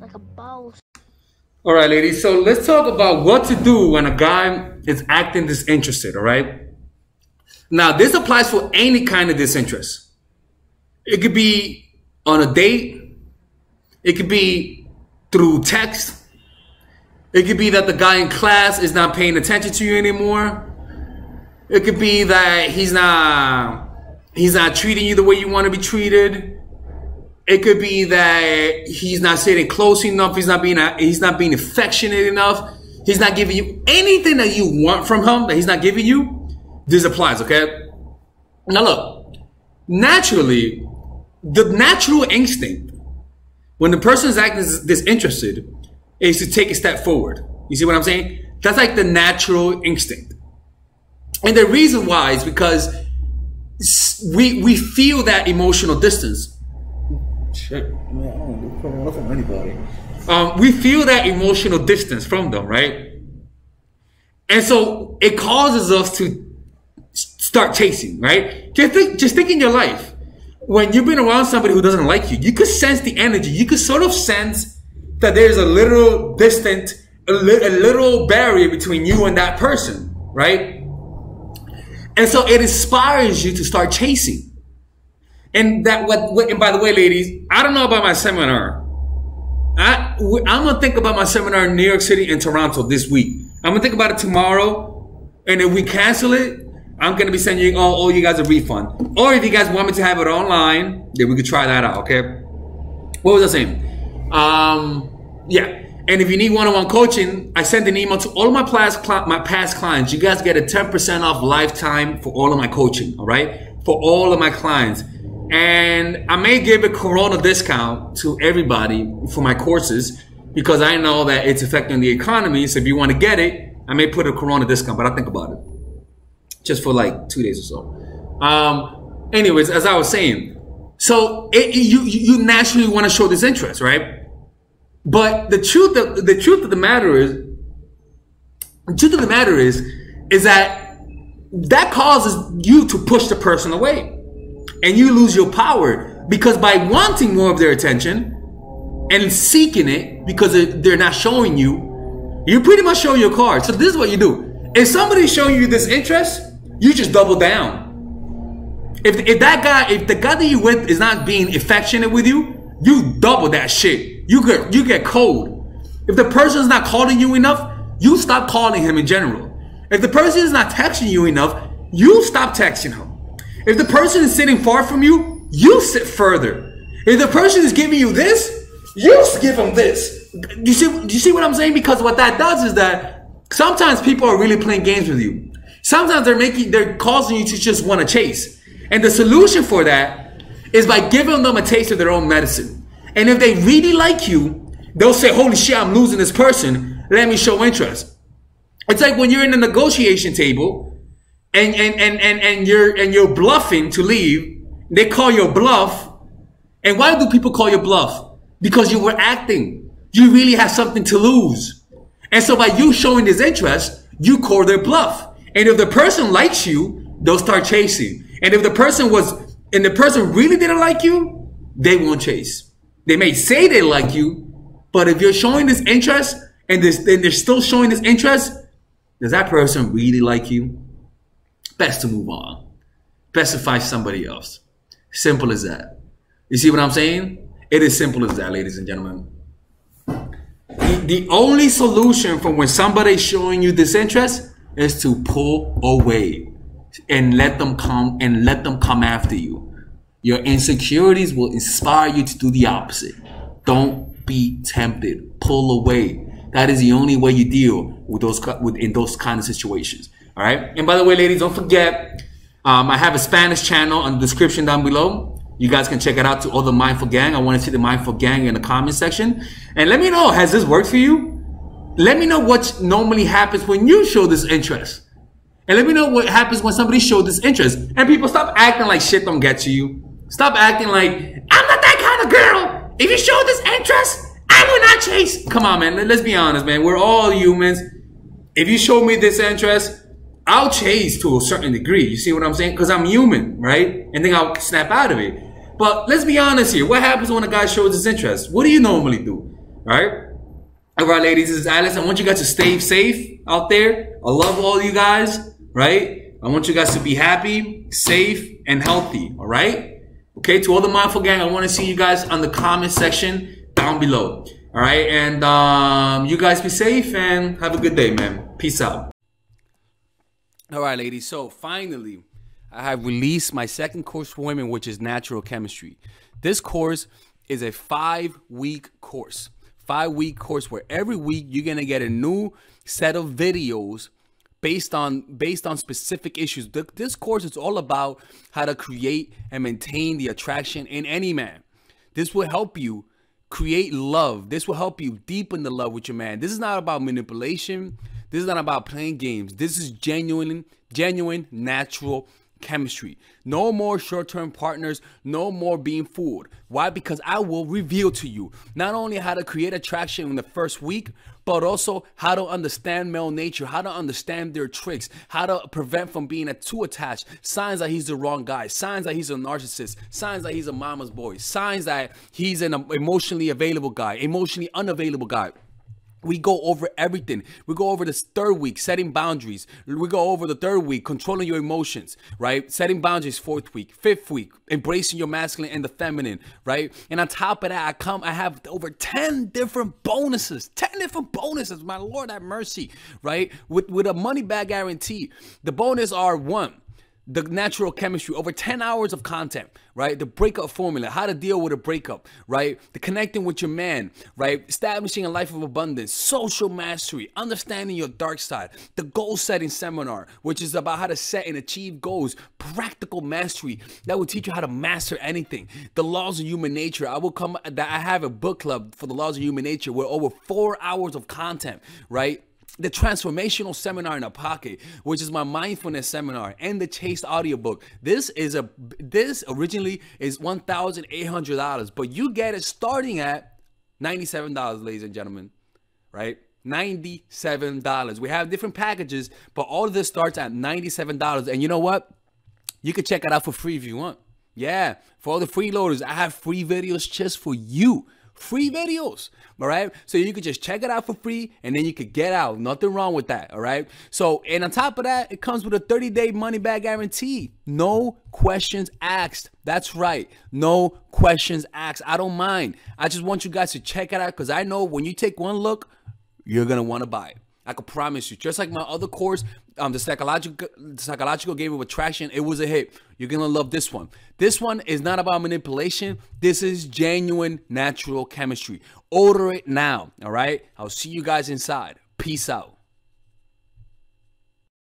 like a boss. All right, ladies. So let's talk about what to do when a guy is acting disinterested, all right? Now, this applies for any kind of disinterest. It could be on a date. It could be through text. It could be that the guy in class is not paying attention to you anymore. It could be that he's not treating you the way you want to be treated. It could be that he's not sitting close enough. He's not being affectionate enough. He's not giving you anything that you want from him that he's not giving you. This applies, okay? Now look, naturally, the natural instinct when the person is acting disinterested is to take a step forward. You see what I'm saying? That's like the natural instinct. And the reason why is because we feel that emotional distance. Shit, man, I don't want to from anybody. We feel that emotional distance from them, right? And so it causes us to start chasing, right? Just think in your life. When you've been around somebody who doesn't like you, you could sense the energy. You could sort of sense that there's a little distant, a little barrier between you and that person, right? And so it inspires you to start chasing. And and by the way, ladies, I don't know about my seminar. I'm going to think about my seminar in New York City and Toronto this week. I'm going to think about it tomorrow. And if we cancel it, I'm going to be sending all you guys a refund. Or if you guys want me to have it online, then we could try that out, okay? What was I saying? Yeah. And if you need one-on-one coaching, I sent an email to all of my past clients. You guys get a 10% off lifetime for all of my coaching, all right? For all of my clients. And I may give a Corona discount to everybody for my courses because I know that it's affecting the economy. So if you want to get it, I may put a Corona discount, but I'll think about it. Just for like 2 days or so. Anyways, as I was saying, so you naturally want to show this interest, right? But the truth of the matter is that causes you to push the person away. And you lose your power because by wanting more of their attention and seeking it because they're not showing you, you're pretty much showing your card. So this is what you do. If somebody's showing you this interest, you just double down. If the guy that you with is not being affectionate with you, you double that shit. You get cold. If the person is not calling you enough, you stop calling him in general. If the person is not texting you enough, you stop texting him. If the person is sitting far from you, you sit further. If the person is giving you this, you give them this. Do you see what I'm saying? Because what that does is that sometimes people are really playing games with you. Sometimes they're causing you to just want to chase. And the solution for that is by giving them a taste of their own medicine. And if they really like you, they'll say, holy shit, I'm losing this person. Let me show interest. It's like when you're in a negotiation table and you're bluffing to leave. They call your bluff. And why do people call your bluff? Because you were acting. You really have something to lose. And so by you showing this interest, you call their bluff. And if the person likes you, they'll start chasing. And if the person really didn't like you, they won't chase. They may say they like you, but if you're showing this interest and they're still showing this interest, does that person really like you? Best to move on. Best to find somebody else. Simple as that. You see what I'm saying? It is simple as that, ladies and gentlemen. The only solution for when somebody's showing you disinterest is to pull away and let them come after you. Your insecurities will inspire you to do the opposite. Don't be tempted. Pull away. That is the only way you deal with in those kind of situations. All right. And by the way, ladies, don't forget, I have a Spanish channel on the description down below. You guys can check it out to all the Mindful Gang. I want to see the Mindful Gang in the comment section. And let me know, has this worked for you? Let me know what normally happens when you show this interest. And let me know what happens when somebody shows this interest. And people, stop acting like shit don't get to you. Stop acting like, I'm not that kind of girl. If you show this interest, I will not chase. Come on, man. Let's be honest, man. We're all humans. If you show me this interest, I'll chase to a certain degree. You see what I'm saying? Because I'm human, right? And then I'll snap out of it. But let's be honest here. What happens when a guy shows his interest? What do you normally do? right? All right, ladies, this is Alice. I want you guys to stay safe out there. I love all you guys, right? I want you guys to be happy, safe, and healthy, all right? Okay, to all the Mindful Gang, I want to see you guys on the comment section down below, all right? And you guys be safe and have a good day, man. Peace out. All right, ladies, so finally, I have released my second course for women, which is Natural Chemistry. This course is a 5-week course. 5-week course where every week you're gonna get a new set of videos based on specific issues. This course is all about how to create and maintain the attraction in any man. This will help you create love. This will help you deepen the love with your man. This is not about manipulation. This is not about playing games. This is genuine natural chemistry. No more short-term partners, no more being fooled. Why? Because I will reveal to you not only how to create attraction in the first week, but also how to understand male nature, how to understand their tricks, how to prevent from being too attached, signs that he's the wrong guy, signs that he's a narcissist, signs that he's a mama's boy, signs that he's an emotionally available guy, emotionally unavailable guy. We go over everything. We go over this 3rd week, setting boundaries. We go over the 3rd week, controlling your emotions, right? Setting boundaries, 4th week. 5th week, embracing your masculine and the feminine, right? And on top of that, I have over 10 different bonuses. 10 different bonuses, my Lord have mercy, right? With a money back guarantee. The bonus are 1, the natural chemistry, over 10 hours of content, right? The breakup formula, how to deal with a breakup, right? The connecting with your man, right? Establishing a life of abundance, social mastery, understanding your dark side, the goal setting seminar, which is about how to set and achieve goals, practical mastery that will teach you how to master anything. The laws of human nature. I have a book club for the laws of human nature with over 4 hours of content, right? The transformational seminar in a pocket, which is my mindfulness seminar, and the Chased audiobook. This originally is $1,800, but you get it starting at $97, ladies and gentlemen, right? $97. We have different packages, but all of this starts at $97. And you know what? You can check it out for free if you want. Yeah, for all the freeloaders, I have free videos just for you. Free videos, all right? So you could just check it out for free and then you could get out. Nothing wrong with that, all right? So, and on top of that, it comes with a 30-day money-back guarantee. No questions asked. That's right. No questions asked. I don't mind. I just want you guys to check it out because I know when you take one look, you're going to want to buy it. I can promise you. Just like my other course, the psychological game of attraction, it was a hit. You're gonna love this one. This one is not about manipulation. This is genuine natural chemistry. Order it now. All right. I'll see you guys inside. Peace out.